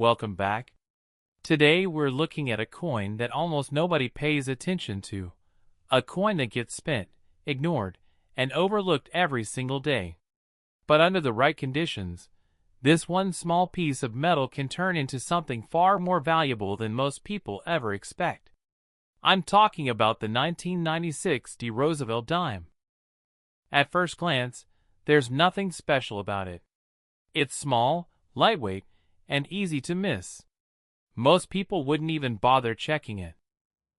Welcome back. Today we're looking at a coin that almost nobody pays attention to. A coin that gets spent, ignored, and overlooked every single day. But under the right conditions, this one small piece of metal can turn into something far more valuable than most people ever expect. I'm talking about the 1996 Roosevelt dime. At first glance, there's nothing special about it. It's small, lightweight, and easy to miss. Most people wouldn't even bother checking it.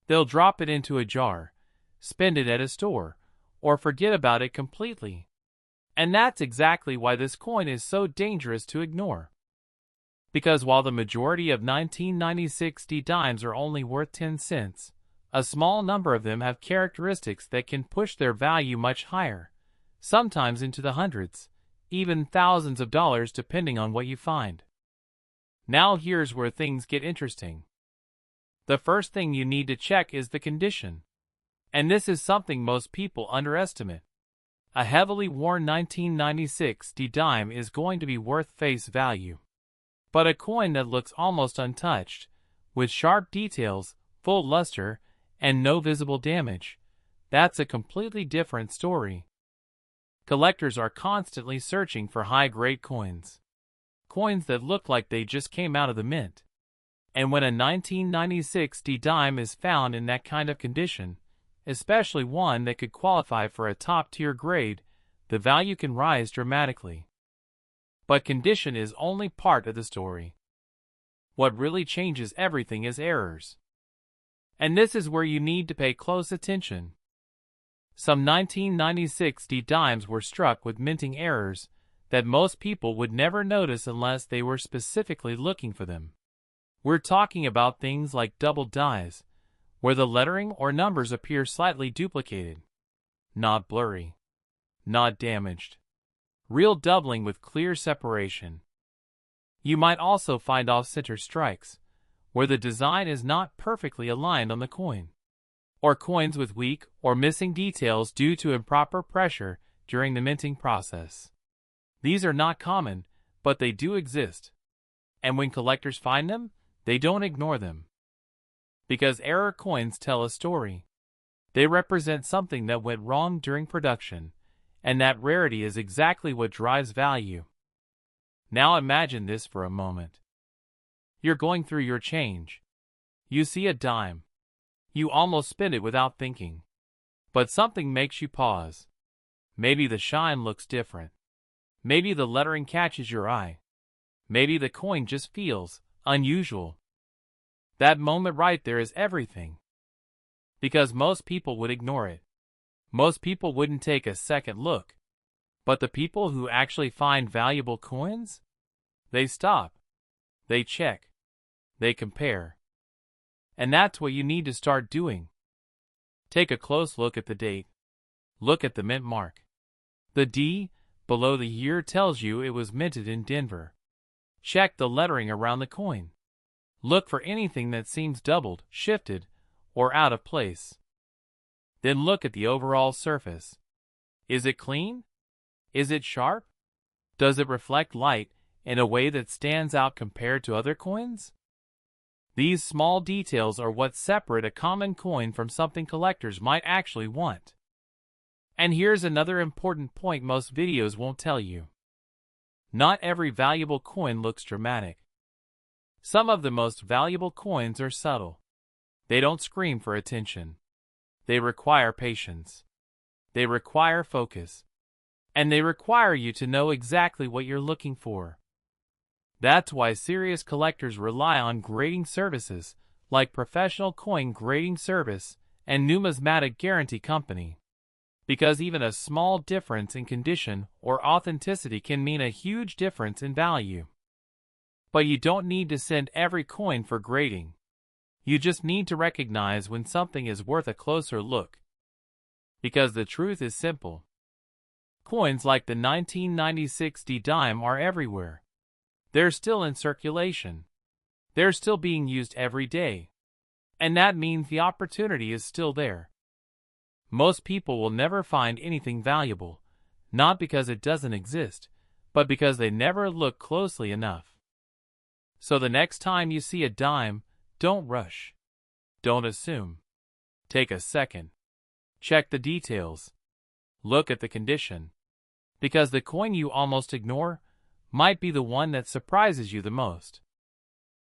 They'll drop it into a jar, spend it at a store, or forget about it completely. And that's exactly why this coin is so dangerous to ignore. Because while the majority of 1996 dimes are only worth 10 cents, a small number of them have characteristics that can push their value much higher, sometimes into the hundreds, even thousands of dollars depending on what you find. Now here's where things get interesting. The first thing you need to check is the condition. And this is something most people underestimate. A heavily worn 1996 dime is going to be worth face value. But a coin that looks almost untouched, with sharp details, full luster, and no visible damage, that's a completely different story. Collectors are constantly searching for high-grade coins. Coins that look like they just came out of the mint. And when a 1996 dime is found in that kind of condition, especially one that could qualify for a top-tier grade, the value can rise dramatically. But condition is only part of the story. What really changes everything is errors. And this is where you need to pay close attention. Some 1996 dimes were struck with minting errors that most people would never notice unless they were specifically looking for them. We're talking about things like double dies, where the lettering or numbers appear slightly duplicated. Not blurry. Not damaged. Real doubling with clear separation. You might also find off-center strikes, where the design is not perfectly aligned on the coin. Or coins with weak or missing details due to improper pressure during the minting process. These are not common, but they do exist. And when collectors find them, they don't ignore them. Because error coins tell a story. They represent something that went wrong during production, and that rarity is exactly what drives value. Now imagine this for a moment. You're going through your change. You see a dime. You almost spin it without thinking. But something makes you pause. Maybe the shine looks different. Maybe the lettering catches your eye. Maybe the coin just feels unusual. That moment right there is everything. Because most people would ignore it. Most people wouldn't take a second look. But the people who actually find valuable coins? They stop. They check. They compare. And that's what you need to start doing. Take a close look at the date. Look at the mint mark. The D below the year tells you it was minted in Denver. Check the lettering around the coin. Look for anything that seems doubled, shifted, or out of place. Then look at the overall surface. Is it clean? Is it sharp? Does it reflect light in a way that stands out compared to other coins? These small details are what separate a common coin from something collectors might actually want. And here's another important point most videos won't tell you. Not every valuable coin looks dramatic. Some of the most valuable coins are subtle. They don't scream for attention. They require patience. They require focus. And they require you to know exactly what you're looking for. That's why serious collectors rely on grading services like Professional Coin Grading Service and Numismatic Guarantee Company. Because even a small difference in condition or authenticity can mean a huge difference in value. But you don't need to send every coin for grading. You just need to recognize when something is worth a closer look. Because the truth is simple. Coins like the 1996 dime are everywhere. They're still in circulation. They're still being used every day. And that means the opportunity is still there. Most people will never find anything valuable, not because it doesn't exist, but because they never look closely enough. So the next time you see a dime, don't rush. Don't assume. Take a second. Check the details. Look at the condition. Because the coin you almost ignore might be the one that surprises you the most.